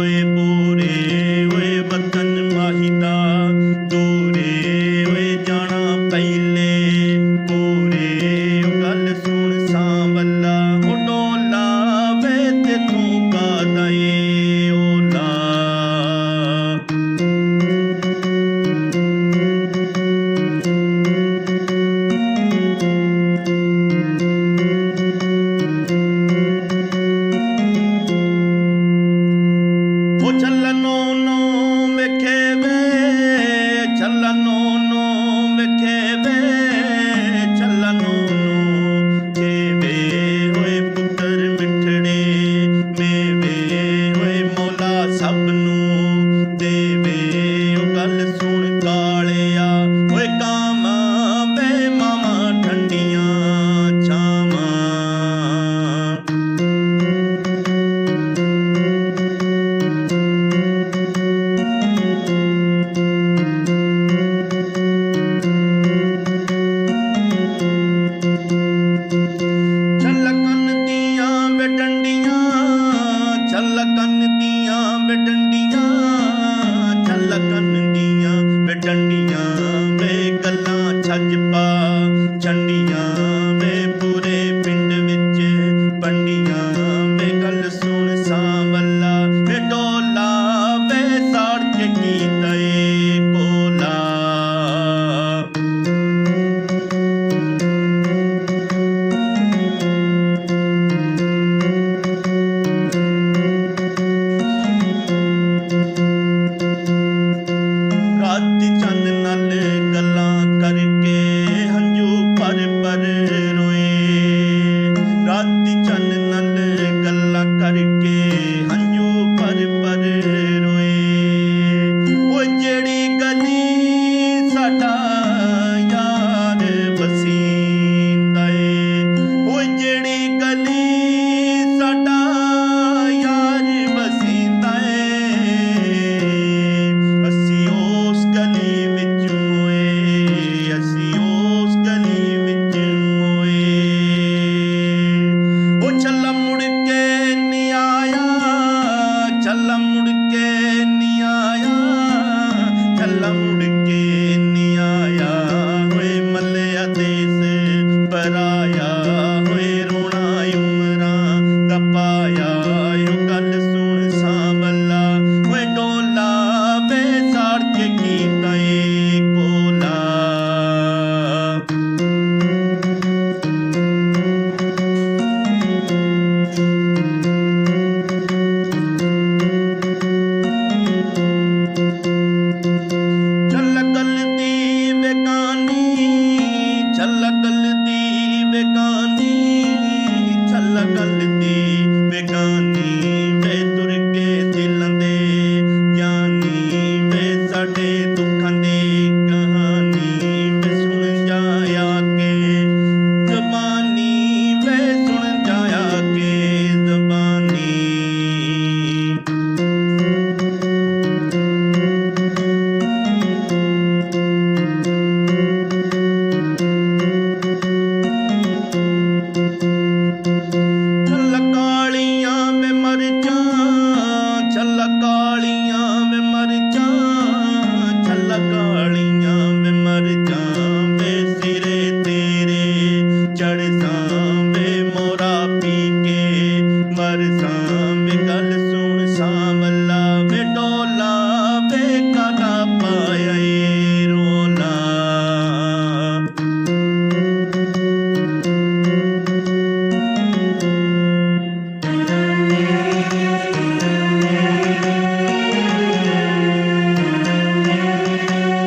ਓਏ ਪੂਰੇ ਓਏ ਵਤਨ ਮਾਹੀਦਾ ਦੂਰੇ ਓਏ ਜਾਣਾ ਪਹਿਲੇ ਪੂਰੇ ਉਹ ਗੱਲ ਸੁਣ ਸਾਂਵਲਾ ਉਹ ਡੋਲਾ ਵੇ ਤੇ ਤੂੰ ਕਾਦਾ ਏ ਓਲਾ ਚੱਲਣੋਂ ਨੂੰ ਵੇਖੇ ਵੇ ਚੱਲਣੋਂ ਨੂੰ ਵੇਖੇ ਵੇ ਚੱਲਣੋਂ ਨੂੰ ਖੇਵੇ ਹੋਏ ਪੁੱਤਰ ਮਿੱਠੜੇ ਮੇਵੇ ਹੋਏ ਮੌਲਾ ਸਭ ਨੂੰ ਦੇਵੇ ਉਹ ਗੱਲ ਸੁਣ ਕਾਲਿਆ ਓਏ ਕਾਵਾਂ ਵੇ ਮਾਵਾਂ ਠੰਡੀਆਂ ਛਾਵਾਂ ਛਲਕਣ ਦੀਆਂ ਵੇ ਡੰਡੀਆਂ ਛਲਕਣ ਦੀਆਂ ਵੇ ਡੰਡੀਆਂ ਵੇ ਗੱਲਾਂ ਛੱਜ ਪਾ ਛੰਡੀਆਂ ਵੇ ਪੂਰੇ ਪਿੰਡ ਵਿੱਚ ਪੰਡੀਆਂ ਵੇ ਗੱਲ ਸੁਣ ਸਾਂਵਲਾ ਵੇ ਡੋਲਾ ਵੇ ਸਾੜ ਕੇ ਕੀਤਾ ਏ ਕੋਲਾ ਰਾਤੀ ਚੰਦ ਨਾਲ ਗੱਲਾਂ ਕਰਕੇ ਹੰਝੂ ਭਰ ਭਰ ਰੋਏ ਰਾਤੀ ਚੰਦ ਨਾਲ ਗੱਲਾਂ ਕਰਕੇ ਹੰਝੂ ਭਰ ਭਰ ਰੋਏ ਓ ਜਿਹੜੀ ਗਲੀ ਸਾਡਾ ਯਾਰ ਵਸੀਂਦਾ ਏ ਓ ਜਿਹੜੀ ਗਲੀ ਸਾਡਾ ਯਾਰ ਵਸੀਂਦਾ ਏ ਅਸੀਂ ਉਸ ਗਲੀ ਵਿੱਚ ਮੋਏ ਅਸੀਂ ਉਸ ਗਲੀ ਵਿੱਚ ਮੋਏ ਉਹ ਛੱਲਾ ਮੁੜ ਕੇ ਨਹੀਂ ਆਇਆ ਛੱਲਾ ਮੁੜ ਕੇ ਨਹੀਂ ਆਇਆ ਛੱਲਾ ਮੁੜ ਕੇ ਨਹੀਂ ਆਇਆ ਹੋਏ ਮੱਲਿਆ ਦੇਸ ਪਰਾਇਆ ਹੋਏ ਰੋਣਾ ਉਮਰਾਂ ਦਾ ਪਾਇਆ ਉਹ ਗੱਲ ਸੁਣ ਸਾਂਵਲਾ ਓਏ ਡੋਲਾ ਵੇ ਸਾੜ ਕੇ ਕੀਤਾ ਏ ਕੋਲਾ ਛਲਕਲ ਦੀ ਵੇ ਕਹਾਣੀ ਛਲਕਲ ਦੀ ਵੇ ਕਹਾਣੀ ਛਲਕਲ ਦੀ ਵੇ ਕਹਾਣੀ ਵੇ ਤੁਰ ਕੇ ਦਿਲਾਂ ਦੇ ਗਿਆਨੀ ਵੇ ਸਾਡੇ ਦੁੱਖਾਂ ਦੀ ਕਹਾਣੀ ਵੇ ਸੁਣ ਜਾਇਆ ਕੇ ਜ਼ਬਾਨੀ ਵੇ ਸੁਣ ਜਾਇਆ ਕੇ ਜ਼ਬਾਨੀ ਛਲਕਾਲੀਆਂ ਵੇ ਮਰਚਾਂ ਛਲਕਾਲੀਆਂ ਵੇ ਮਰਚਾਂ ਛਲਕਾਲੀਆਂ ਵੇ ਮਰਚਾਂ ਵੇ ਸਿਰੇ ਤੇਰੇ ਚੜ੍ਹਦਾ